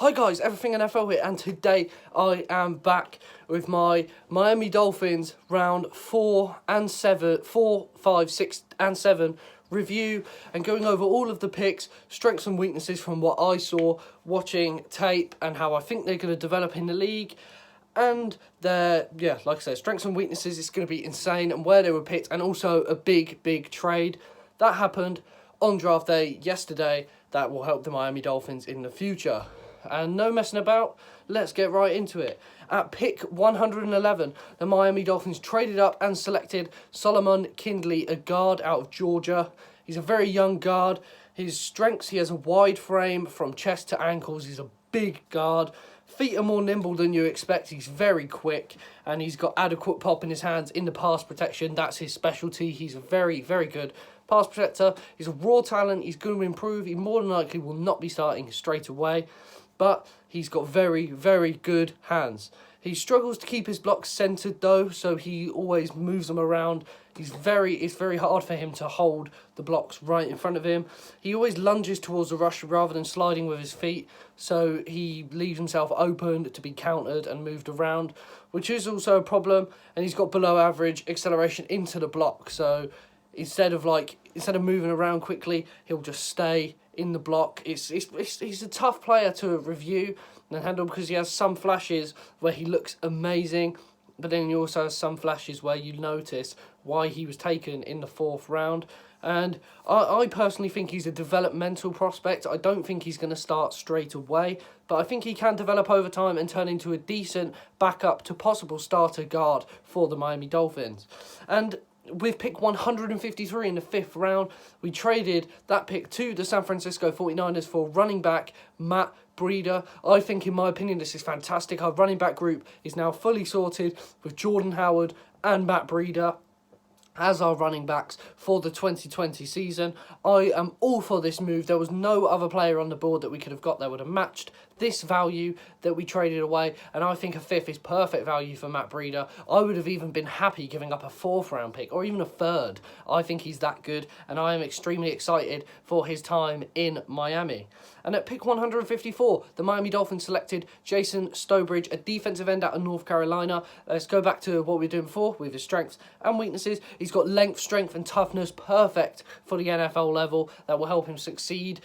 Hi guys, Everything NFL here, and today I am back with my Miami Dolphins round 4 and 7, 4, 5, 6 and 7 review, and going over all of the picks, strengths and weaknesses from what I saw watching tape and how I think they're going to develop in the league. And like I said, strengths and weaknesses, it's going to be insane, and where they were picked, and also a big trade that happened on draft day yesterday that will help the Miami Dolphins in the future. And no messing about, let's get right into it. At pick 111, the Miami Dolphins traded up and selected Salomon Kindley, a guard out of Georgia. He's a very young guard. His strengths, he has a wide frame from chest to ankles. He's a big guard. Feet are more nimble than you expect. He's very quick, and he's got adequate pop in his hands in the pass protection. That's his specialty. He's a very good pass protector. He's a raw talent. He's going to improve. He more than likely will not be starting straight away, but he's got very good hands. He struggles to keep his blocks centered though, so he always moves them around. It's very hard for him to hold the blocks right in front of him. He always lunges towards the rush rather than sliding with his feet, so he leaves himself open to be countered and moved around, which is also a problem. And he's got below average acceleration into the block, so instead of moving around quickly, he'll just stay in the block. He's a tough player to review and handle because he has some flashes where he looks amazing, but then he also has some flashes where you notice why he was taken in the 4th round. And I personally think he's a developmental prospect. I don't think he's going to start straight away, but I think he can develop over time and turn into a decent backup to possible starter guard for the Miami Dolphins. And with pick 153 in the 5th round, we traded that pick to the San Francisco 49ers for running back Matt Breida. I think, in my opinion, this is fantastic. Our running back group is now fully sorted with Jordan Howard and Matt Breida as our running backs for the 2020 season. I am all for this move. There was no other player on the board that we could have got that would have matched this value that we traded away, and I think a 5th is perfect value for Matt Breida. I would have even been happy giving up a 4th round pick or even a 3rd. I think he's that good, and I am extremely excited for his time in Miami. And at pick 154, the Miami Dolphins selected Jason Stowbridge, a defensive end out of North Carolina. Let's go back to what we were doing before with his strengths and weaknesses. He's got length, strength and toughness, perfect for the NFL level. That will help him succeed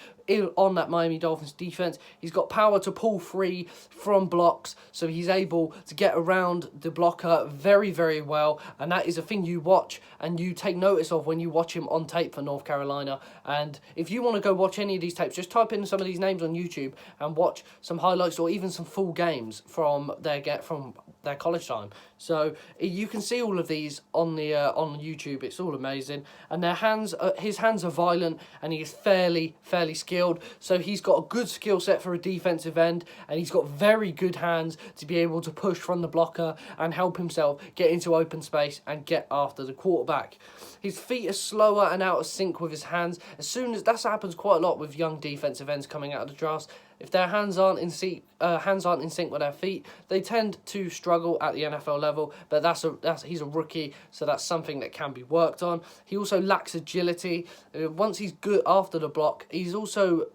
on that Miami Dolphins defense. He's got power to pull free from blocks, so he's able to get around the blocker very well, and that is a thing you watch and you take notice of when you watch him on tape for North Carolina. And if you want to go watch any of these tapes, just type in some of these names on YouTube and watch some highlights or even some full games from their college time. So you can see all of these on YouTube. It's all amazing, and his hands are violent, and he is fairly skilled. So he's got a good skill set for a defensive end, and he's got very good hands to be able to push from the blocker and help himself get into open space and get after the quarterback. His feet are slower and out of sync with his hands. That happens quite a lot with young defensive ends coming out of the drafts. If their hands aren't in sync with their feet, they tend to struggle at the NFL level. But he's a rookie, so that's something that can be worked on. He also lacks agility. Once he's good after the block, he's also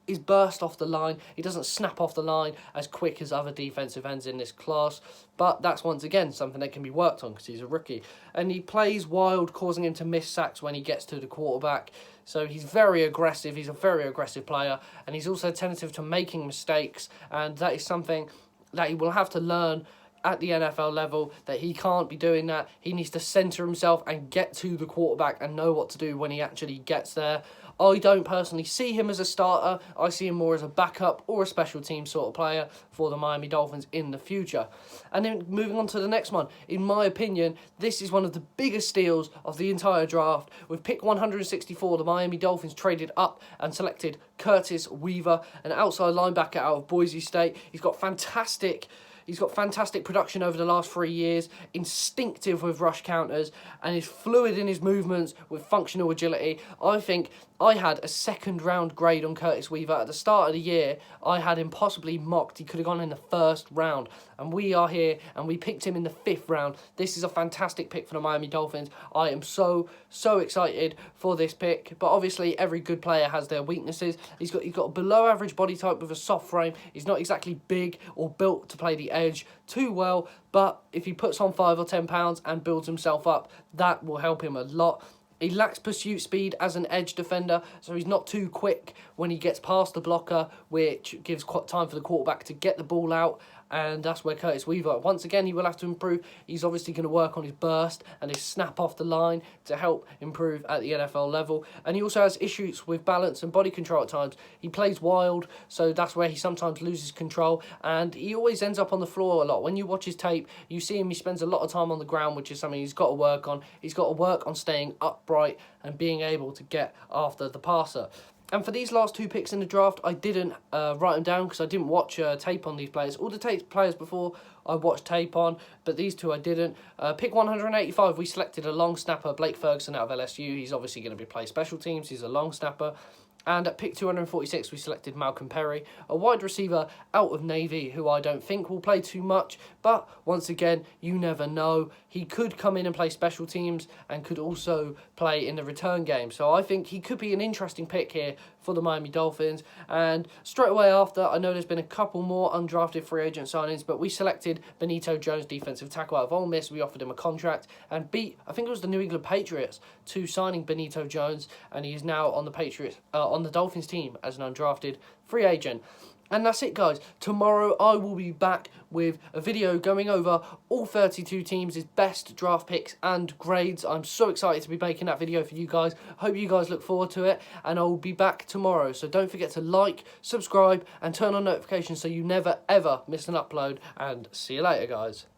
is burst off the line. He doesn't snap off the line as quick as other defensive ends in this class. But that's once again something that can be worked on because he's a rookie. And he plays wild, causing him to miss sacks when he gets to the quarterback. So he's very aggressive. He's a very aggressive player, and he's also tentative to making mistakes, and that is something that he will have to learn at the NFL level, that he can't be doing that. He needs to center himself and get to the quarterback and know what to do when he actually gets there. I don't personally see him as a starter. I see him more as a backup or a special team sort of player for the Miami Dolphins in the future. And then moving on to the next one, in my opinion, this is one of the biggest steals of the entire draft. With pick 164, the Miami Dolphins traded up and selected Curtis Weaver, an outside linebacker out of Boise State. He's got fantastic He's got fantastic production over the last 3 years, instinctive with rush counters, and is fluid in his movements with functional agility. I think I had a second round grade on Curtis Weaver. At the start of the year, I had him possibly mocked. He could have gone in the first round. And we are here, and we picked him in the 5th round. This is a fantastic pick for the Miami Dolphins. I am so excited for this pick. But obviously, every good player has their weaknesses. He's got a below average body type with a soft frame. He's not exactly big or built to play the edge too well. But if he puts on 5 or 10 pounds and builds himself up, that will help him a lot. He lacks pursuit speed as an edge defender, so he's not too quick when he gets past the blocker, which gives time for the quarterback to get the ball out, and that's where Curtis Weaver, once again, he will have to improve. He's obviously going to work on his burst and his snap off the line to help improve at the NFL level, and he also has issues with balance and body control at times. He plays wild, so that's where he sometimes loses control, and he always ends up on the floor a lot. When you watch his tape, you see him, he spends a lot of time on the ground, which is something he's got to work on. He's got to work on staying upright and being able to get after the passer. And for these last 2 picks in the draft, I didn't write them down because I didn't watch tape on these players. All the players before I watched tape on, but these 2 I didn't. Pick 185, we selected a long snapper, Blake Ferguson out of LSU. He's obviously going to be play special teams. He's a long snapper. And at pick 246, we selected Malcolm Perry, a wide receiver out of Navy, who I don't think will play too much. But once again, you never know. He could come in and play special teams and could also play in the return game. So I think he could be an interesting pick here for the Miami Dolphins. And straight away after, I know there's been a couple more undrafted free agent signings, but we selected Benito Jones, defensive tackle out of Ole Miss. We offered him a contract and beat, I think it was the New England Patriots, to signing Benito Jones, and he is now on the Patriots, on the Dolphins team as an undrafted free agent. And that's it, guys. Tomorrow I will be back with a video going over all 32 teams' best draft picks and grades. I'm so excited to be making that video for you guys. Hope you guys look forward to it, and I will be back tomorrow. So don't forget to like, subscribe, and turn on notifications so you never ever miss an upload. And see you later, guys.